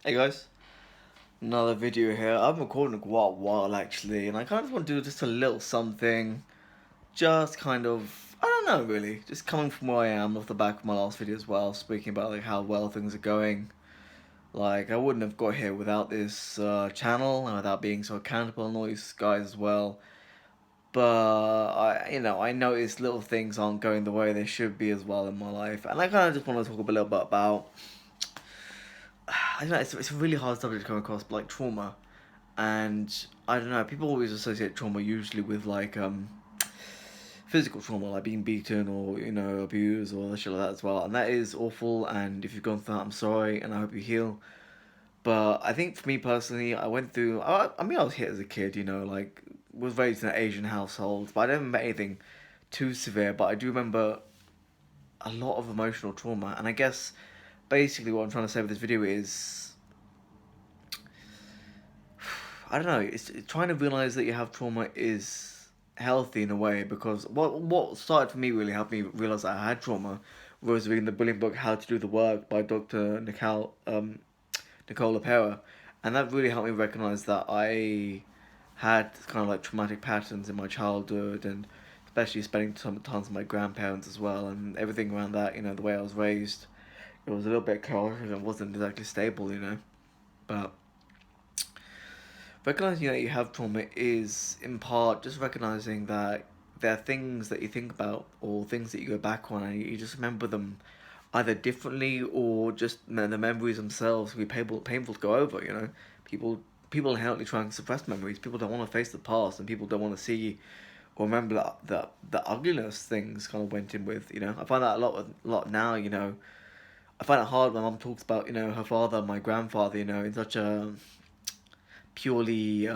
Hey guys, another video here. I've been recording quite a while actually, and I kind of want to do just a little something, just kind of, I don't know really, just coming from where I am off the back of my last video as well, speaking about like how well things are going. Like I wouldn't have got here without this channel and without being so accountable and all these guys as well. But I notice little things aren't going the way they should be as well in my life, and I kind of just want to talk a little bit about. I don't know. It's a really hard subject to come across, but like trauma. And I don't know, people always associate trauma usually with like physical trauma, like being beaten or abused or shit like that as well, and that is awful. And if you've gone through that, I'm sorry, and I hope you heal. But I think for me personally, I went through. I mean, I was hit as a kid, like was raised in an Asian household, but I don't remember anything too severe. But I do remember a lot of emotional trauma, and I guess basically what I'm trying to say with this video is I don't know. It's trying to realize that you have trauma is healthy in a way, because what started for me really helped me realize that I had trauma was reading the brilliant book How to Do the Work by Dr. Nicole Pera, and that really helped me recognize that I had kind of like traumatic patterns in my childhood, and especially spending some time with my grandparents as well, and everything around that. The way I was raised, it was a little bit chaotic and wasn't exactly stable. But recognizing that you have trauma is in part just recognizing that there are things that you think about or things that you go back on and you just remember them either differently or just the memories themselves can be painful to go over. People inherently try and suppress memories. People don't want to face the past, and people don't want to see or remember the ugliness things kind of went in with. I find that a lot now. I find it hard when mom talks about her father, my grandfather, in such a purely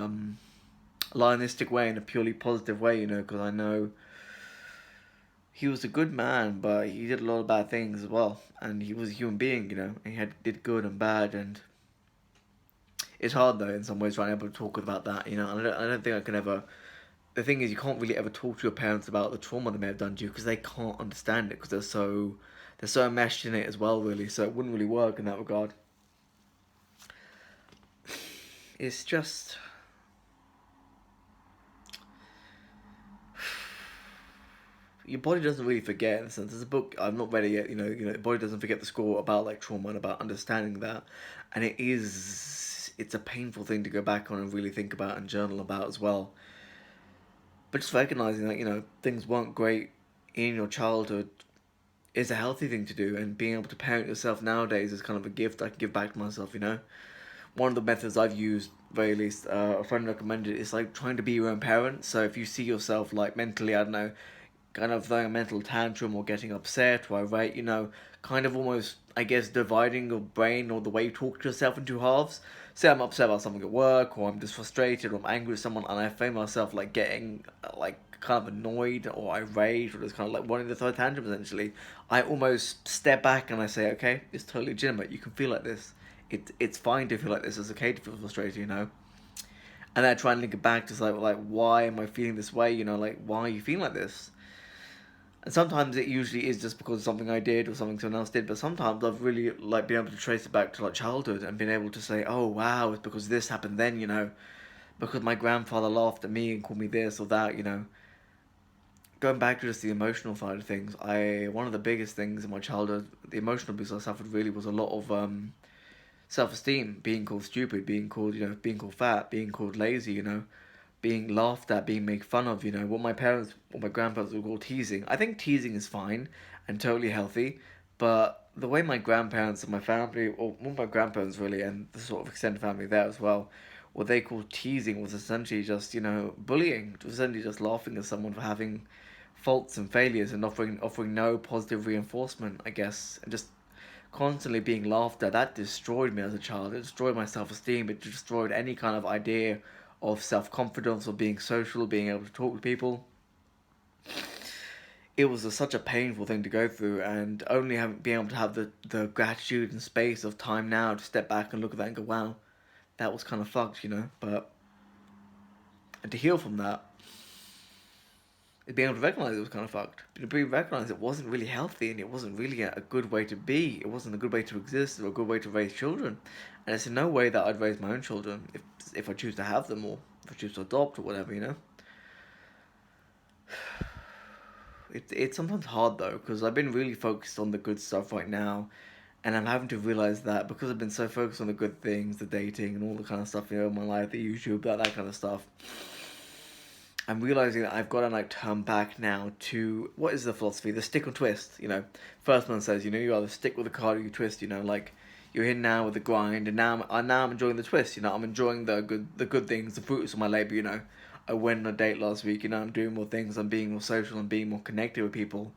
lionistic way, in a purely positive way, because I know he was a good man, but he did a lot of bad things as well, and he was a human being, and did good and bad, and it's hard though in some ways trying to talk about that, I don't think I can ever. The thing is, you can't really ever talk to your parents about the trauma they may have done to you because they can't understand it because they're so enmeshed in it as well, really. So it wouldn't really work in that regard. It's just your body doesn't really forget in a sense. There's a book I've not read it yet. Your body doesn't forget the score about like trauma and about understanding that, and it's a painful thing to go back on and really think about and journal about as well. But just recognizing that things weren't great in your childhood is a healthy thing to do, and being able to parent yourself nowadays is kind of a gift I can give back to myself. One of the methods I've used, very least, a friend recommended, is like trying to be your own parent. So if you see yourself like mentally, I don't know, kind of throwing a mental tantrum or getting upset or irate, kind of almost, I guess, dividing your brain or the way you talk to yourself into halves. Say I'm upset about something at work, or I'm just frustrated, or I'm angry with someone, and I find myself like getting like kind of annoyed or irate, or just kind of like wanting to throw a tantrum. Essentially, I almost step back and I say, okay, it's totally legitimate. You can feel like this. It's fine to feel like this. It's okay to feel frustrated. And then I try and link it back to like why am I feeling this way? Like why are you feeling like this? And sometimes it usually is just because of something I did or something someone else did, but sometimes I've really like been able to trace it back to like childhood and been able to say, oh wow, it's because this happened then, because my grandfather laughed at me and called me this or that. Going back to just the emotional side of things, I one of the biggest things in my childhood, the emotional abuse I suffered really was a lot of self esteem, being called stupid, being called fat, being called lazy, being laughed at, being made fun of, what my grandparents would call teasing. I think teasing is fine and totally healthy, but the way my grandparents and my family, or well, my grandparents really, and the sort of extended family there as well, what they called teasing was essentially just, bullying. It was essentially just laughing at someone for having faults and failures and offering no positive reinforcement, I guess, and just constantly being laughed at. That destroyed me as a child. It destroyed my self esteem. It destroyed any kind of idea of self confidence or being social, being able to talk to people. It was such a painful thing to go through, and only being able to have the gratitude and space of time now to step back and look at that and go, wow, that was kind of fucked. But and to heal from that being able to recognize it was kind of fucked. Being able to recognize it wasn't really healthy and it wasn't really a good way to be. It wasn't a good way to exist or a good way to raise children. And it's in no way that I'd raise my own children if I choose to have them or if I choose to adopt or whatever, you know? It's sometimes hard though because I've been really focused on the good stuff right now, and I'm having to realize that because I've been so focused on the good things, the dating and all the kind of stuff, you know, in my life, the YouTube, that kind of stuff. I'm realizing that I've got to like turn back now to what is the philosophy? The stick or twist. You know, first one says, you know, you either stick with the card or you twist. You know, like you're in now with the grind, and now I'm enjoying the twist. You know, I'm enjoying the good things, the fruits of my labor. You know, I went on a date last week. You know, I'm doing more things. I'm being more social. I'm being more connected with people.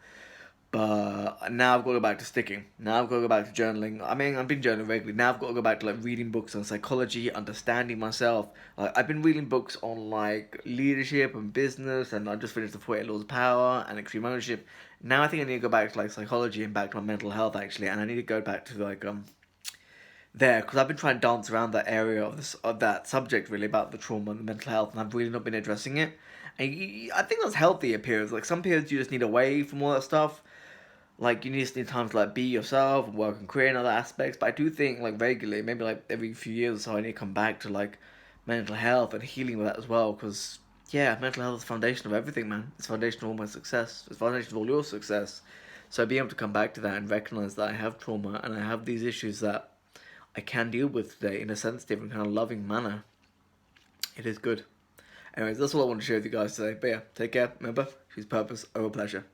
But now I've got to go back to sticking. Now I've got to go back to journaling. I mean, I've been journaling regularly. Now I've got to go back to like reading books on psychology, understanding myself. Like I've been reading books on like leadership and business, and I just finished the 48 Laws of Power and Extreme Ownership. Now I think I need to go back to like psychology and back to my mental health actually, and I need to go back to like there because I've been trying to dance around that area of that subject really about the trauma and the mental health, and I've really not been addressing it. And I think that's healthy at periods. Like some periods you just need away from all that stuff, like you just need time to like be yourself and work and create in other aspects. But I do think like regularly, maybe like every few years or so, I need to come back to like mental health and healing with that as well. Because yeah, mental health is the foundation of everything, man. It's the foundation of all my success. It's the foundation of all your success. So being able to come back to that and recognize that I have trauma and I have these issues that I can deal with today in a sensitive and kind of loving manner, it is good. Anyways, that's all I want to share with you guys today. But yeah, take care. Remember, choose purpose over pleasure.